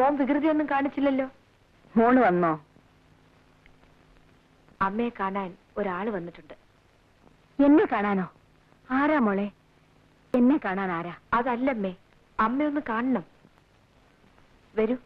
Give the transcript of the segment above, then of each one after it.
മോൻ വികൃതിയൊന്നും കാണിച്ചില്ലല്ലോ. മോള് വന്നോ? അമ്മയെ കാണാൻ ഒരാള് വന്നിട്ടുണ്ട്. എന്നെ കാണാനോ? ആരാ മോളെ? എന്നെ കാണാൻ ആരാ? അതല്ലമ്മേ, അമ്മയൊന്ന് കാണണം. വരൂ.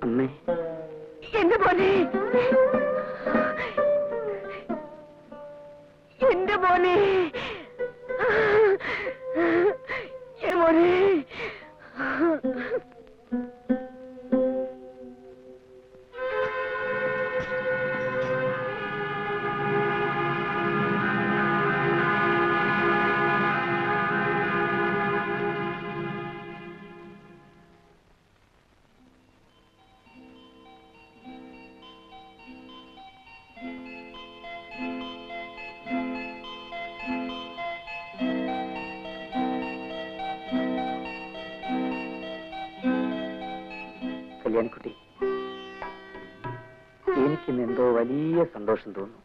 അമ്മേ, എന്റെ മോനെ, എന്റെ മോനെ, എന്റെ മോനെ. കല്യാണിക്കുട്ടി, എനിക്കിന്ന് എന്തോ വലിയ സന്തോഷം തോന്നുന്നു.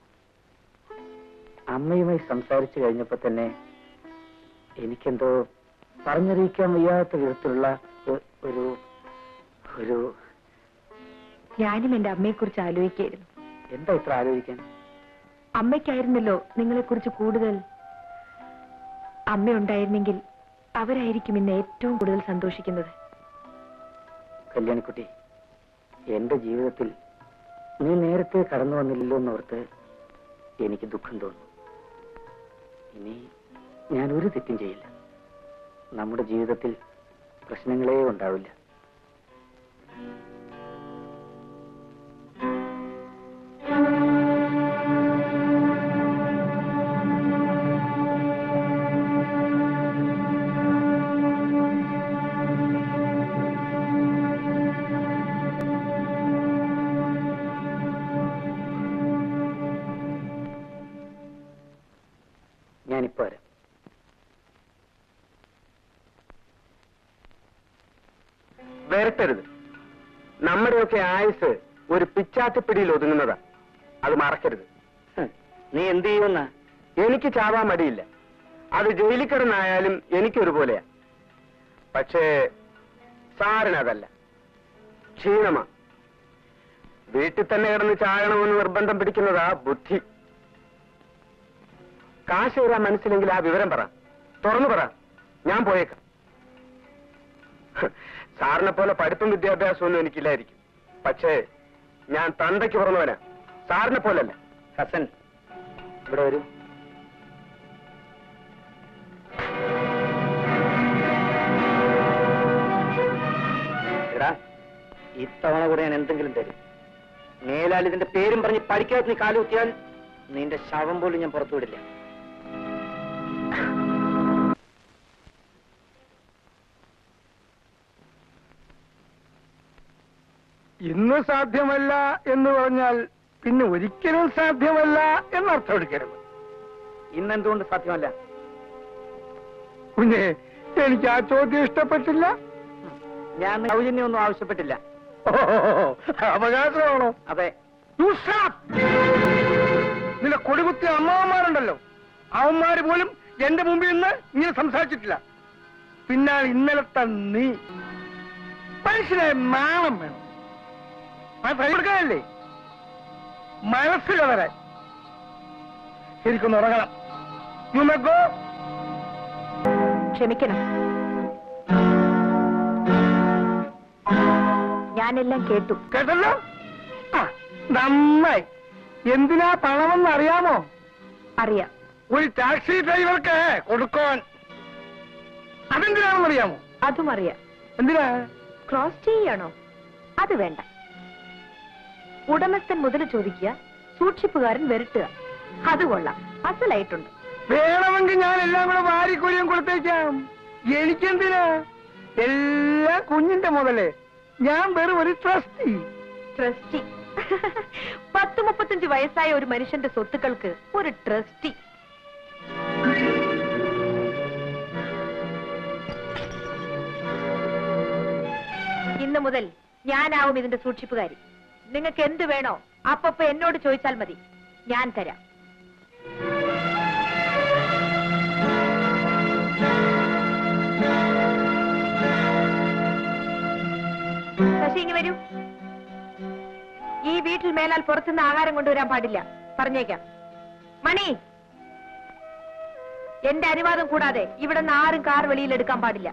അമ്മയുമായി സംസാരിച്ചു കഴിഞ്ഞപ്പോ തന്നെ എനിക്കെന്തോ പറഞ്ഞറിയിക്കാൻ വയ്യാത്ത വിധത്തിലുള്ള ഒരു ഒരു ഞാനും എന്റെ അമ്മയെക്കുറിച്ച് ആലോചിക്കായിരുന്നു. എന്താ ഇത്ര ആലോചിക്കാൻ? അമ്മയ്ക്കായിരുന്നല്ലോ നിങ്ങളെക്കുറിച്ച് കൂടുതൽ. അമ്മയുണ്ടായിരുന്നെങ്കിൽ അവരായിരിക്കും ഇന്ന് ഏറ്റവും കൂടുതൽ സന്തോഷിക്കുന്നത്. കല്യാണിക്കുട്ടി, എന്റെ ജീവിതത്തിൽ നീ നേരത്തെ കടന്നു വന്നില്ലല്ലോ എന്നോർത്ത് എനിക്ക് ദുഃഖം തോന്നുന്നു. ഇനി ഞാൻ ഒരു തെറ്റും ചെയ്യില്ല. നമ്മുടെ ജീവിതത്തിൽ പ്രശ്നങ്ങളേ ഉണ്ടാവില്ല. ഞാനിപ്പോ വരാം. വരട്ടരുത്. നമ്മുടെയൊക്കെ ആയുസ് ഒരു പിച്ചാത്തിപ്പിടിയിൽ ഒതുങ്ങുന്നതാ. അത് മറക്കരുത്. നീ എന്ത് ചെയ്യുമെന്നാ? എനിക്ക് ചാവാൻ മടിയില്ല. അത് ജയിലിൽ കിടന്നായാലും എനിക്കൊരുപോലെയാ. പക്ഷേ സാറിനതല്ല, ക്ഷീണമാ. വീട്ടിൽ തന്നെ കിടന്ന് ചാകണമെന്ന് നിർബന്ധം പിടിക്കുന്നതാ ബുദ്ധി. കാശ് തരാൻ മനസ്സിലെങ്കിൽ ആ വിവരം പറ, തുറന്നു പറ, ഞാൻ പോയേക്കാം. സാറിനെ പോലെ പഠിപ്പും വിദ്യാഭ്യാസവും ഒന്നും എനിക്കില്ലായിരിക്കും. പക്ഷേ ഞാൻ തന്തയ്ക്ക് പുറന്നവനാ, സാറിനെ പോലല്ല. ഹസൻ, ഇവിടെ വരൂ. എടാ, ഇത്തവണ കൂടെ ഞാൻ എന്തെങ്കിലും തരും. മേലാൽ ഇതിന്റെ പേരും പറഞ്ഞ് പഠിക്കാതെ നീ കാലുകുത്തിയാൽ നിന്റെ ശവം പോലും ഞാൻ പുറത്തുവിടില്ല. ഇന്ന് സാധ്യമല്ല എന്ന് പറഞ്ഞാൽ പിന്നെ ഒരിക്കലും സാധ്യമല്ല എന്നർത്ഥം എടുക്കരുത്. ഇന്നെന്തുകൊണ്ട് സാധ്യമല്ല? കുഞ്ഞെ, എനിക്ക് ആ ചോദ്യം ഇഷ്ടപ്പെട്ടില്ല. ഞാൻ സൗജന്യമൊന്നും ആവശ്യപ്പെട്ടില്ല. അവകാശമാണോ? അതെ. നിന്റെ കൊടികുത്തിയ അമ്മാവന്മാരുണ്ടല്ലോ, അവന്മാര് പോലും എന്റെ മുമ്പിൽ നിന്ന് ഇങ്ങനെ സംസാരിച്ചിട്ടില്ല. പിന്നാണ് ഇന്നലത്തെ നീ. മനുഷ്യനെ നാണം വേണം. കൊടുക്കാനല്ലേ മനസ്സ് കവരാൻ. ശരിക്കൊന്ന് ഉറങ്ങണം. ക്ഷമിക്കണം, ഞാനെല്ലാം കേട്ടു. കേട്ടല്ലോ? നന്നായി. എന്തിനാ പണമെന്ന് അറിയാമോ? അറിയാം. ഒരു ടാക്സി ഡ്രൈവർക്ക് കൊടുക്കാൻ. അതെന്തിനാണെന്ന് അറിയാമോ? അതും അറിയാം. എന്തിനാ? ക്രോസ് ചെയ്യാണോ? അത് വേണ്ട. ഉടമസ്ഥൻ മുതൽ ചോദിക്കുക, സൂക്ഷിപ്പുകാരൻ വരട്ടുക. അത് കൊള്ളാം, അസലായിട്ടുണ്ട്. വേണമെങ്കിൽ ഞാൻ എല്ലാം കൂടെ വാരിക്കൊലിയും കൊടുത്തേക്കാം. എനിക്കെന്തിനാ? എല്ലാം കുഞ്ഞിന്റെ മുതലേ. ഞാൻ വെറും ഒരു ട്രസ്റ്റി. ട്രസ്റ്റി. 10-35 വയസ്സായ ഒരു മനുഷ്യന്റെ സ്വത്തുക്കൾക്ക് ഒരു ട്രസ്റ്റി. ഇന്ന് മുതൽ ഞാനാവും ഇതിന്റെ സൂക്ഷിപ്പുകാരി. നിങ്ങൾക്ക് എന്ത് വേണോ അപ്പപ്പോ എന്നോട് ചോദിച്ചാൽ മതി, ഞാൻ തരാം. ശശി, ഇനി വരൂ. ഈ വീട്ടിൽ മേലാൽ പുറത്തുനിന്ന് ആഹാരം കൊണ്ടുവരാൻ പാടില്ല, പറഞ്ഞേക്കാം. മണി, എന്റെ അനുവാദം കൂടാതെ ഇവിടെ നിന്ന് ആരും കാർ വെളിയിൽ എടുക്കാൻ പാടില്ല,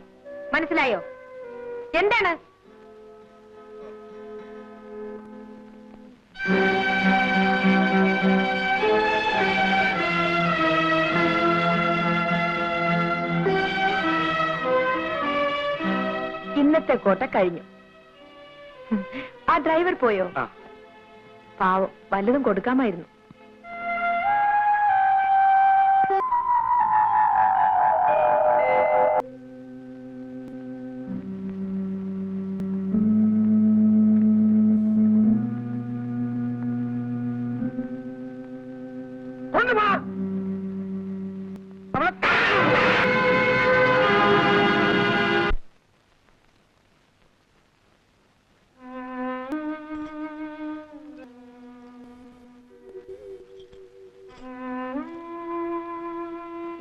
മനസ്സിലായോ? എന്താണ്? ഇന്നത്തെ കോട്ട കഴിഞ്ഞു. ആ ഡ്രൈവർ പോയോ? പാവം, വല്ലതും കൊടുക്കാമായിരുന്നു.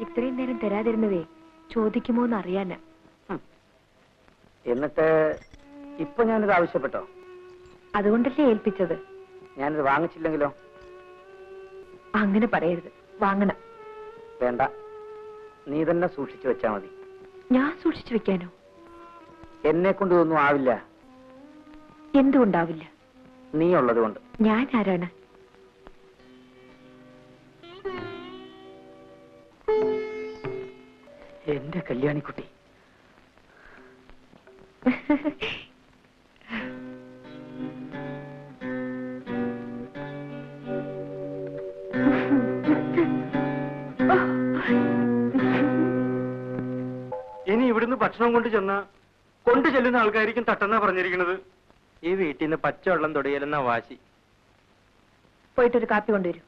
ഇത്രയും നേരം തരാതിരുന്നതേ ചോദിക്കുമോ എന്ന് അറിയാനാ. എന്നിട്ട് ഇപ്പൊ ഞാനിത് ആവശ്യപ്പെട്ടോ? അതുകൊണ്ടല്ലേ ഏൽപ്പിച്ചത്. ഞാനിത് വാങ്ങിച്ചില്ലെങ്കിലോ? അങ്ങനെ പറയരുത്, വാങ്ങണം. വേണ്ട, നീ തന്നെ സൂക്ഷിച്ചു വെച്ചാ മതി. ഞാൻ സൂക്ഷിച്ചു വെക്കാനോ? എന്നെ കൊണ്ട് ഇതൊന്നും ആവില്ല. എന്തുകൊണ്ടാവില്ല? നീ ഉള്ളത് കൊണ്ട്. ഞാൻ ആരാണ്? എന്റെ കല്യാണിക്കുട്ടി. ഇനി ഇവിടുന്ന് ഭക്ഷണം കൊണ്ടു ചെല്ലുന്ന ആൾക്കാരിക്കും തട്ടെന്നാ പറഞ്ഞിരിക്കുന്നത്. ഈ വീട്ടിൽ നിന്ന് പച്ചവെള്ളം തൊടിയലെന്ന വാശി. പോയിട്ടൊരു കാപ്പി കൊണ്ടുവരൂ.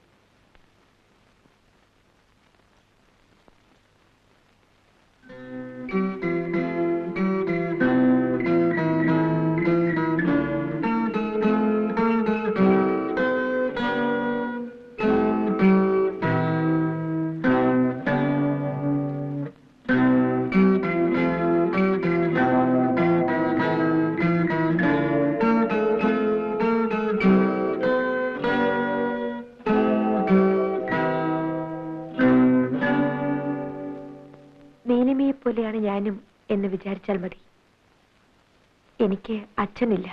പോലെയാണ് ഞാനും എന്ന് വിചാരിച്ചാൽ മതി. എനിക്ക് അച്ഛനില്ല.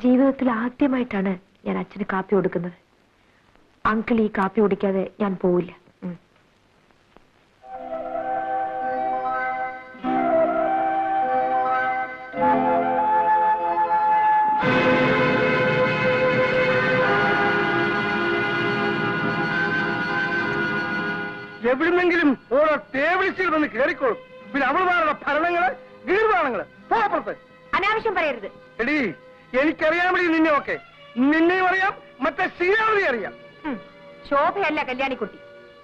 ജീവിതത്തിൽ ആദ്യമായിട്ടാണ് ഞാൻ അച്ഛന് കാപ്പി കൊടുക്കുന്നത്. അങ്കിൾ ഈ കാപ്പി കുടിക്കാതെ ഞാൻ പോവില്ല. എവിടുന്നെങ്കിലും ഓരോ ടേബിൾസിൽ വന്ന് കയറിക്കോളും. പിന്നെ അവളുമാരുടെ ഭരണങ്ങള് ഗീർവാണങ്ങള് പുറത്ത് അനാവശ്യം പറയരുത്. എടീ, എനിക്കറിയാൻ വേണ്ടി നിന്നെ ഒക്കെ നിന്നെയും അറിയാം, മറ്റേ ശ്രീരാമനെ അറിയാം. ശോഭയല്ല കല്യാണിക്കുട്ടി.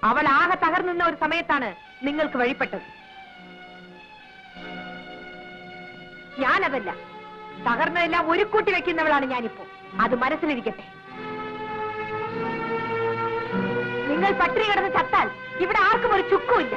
അവൾ ആകെ തകർന്നുന്ന ഒരു സമയത്താണ് നിങ്ങൾക്ക് വഴിപ്പെട്ടത്. ഞാനതല്ല, തകർന്നതെല്ലാം ഒരു കൂട്ടി വെക്കുന്നവളാണ് ഞാനിപ്പോ. അത് മനസ്സിലിരിക്കട്ടെ. നിങ്ങൾ പട്ടിണി കിടന്ന് ചത്താൽ ഇവിടെ ആർക്കും ഒരു ചുക്കുമില്ല.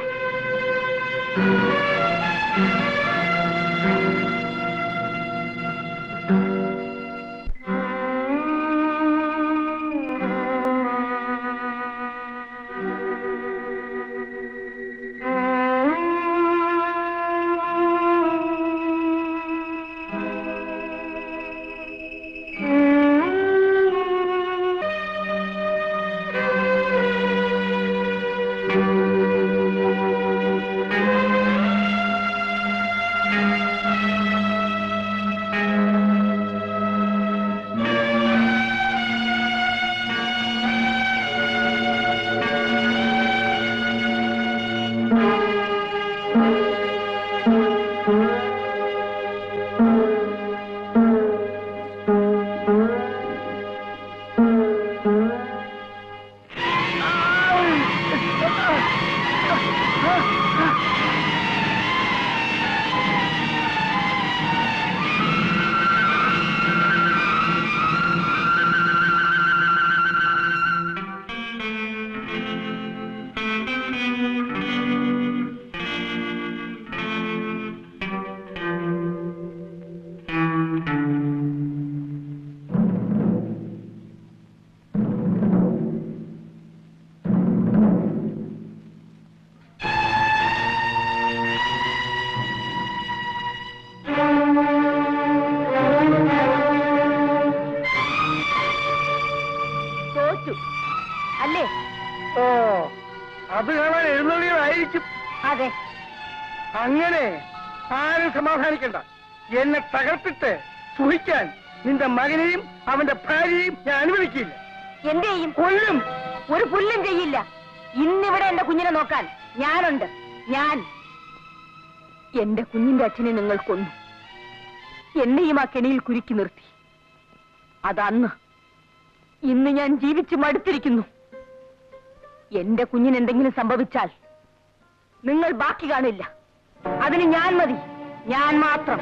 അങ്ങനെ ആരും സമാധാനിക്കണ്ട. എന്നെ തകർത്തിട്ട് സുഖിക്കാൻ നിന്റെ മകനെയും അവന്റെ ഭാര്യയും ഞാൻ അനുവദിക്കില്ല. എന്ത് ചെയ്യും? കൊല്ലും. ഒരു പുല്ലും ചെയ്യില്ല. ഇന്നിവിടെ എന്റെ കുഞ്ഞിനെ നോക്കാൻ ഞാനുണ്ട്. ഞാൻ എന്റെ കുഞ്ഞിന്റെ അച്ഛനെ നിങ്ങൾ കൊന്നു. എന്നെയും ആ കെണിയിൽ കുരുക്കി നിർത്തി. അതന്ന്. ഇന്ന് ഞാൻ ജീവിച്ച് മടുത്തിരിക്കുന്നു. എന്റെ കുഞ്ഞിന് എന്തെങ്കിലും സംഭവിച്ചാൽ നിങ്ങൾ ബാക്കി കാണില്ല. അതിന് ഞാൻ മതി, ഞാൻ മാത്രം.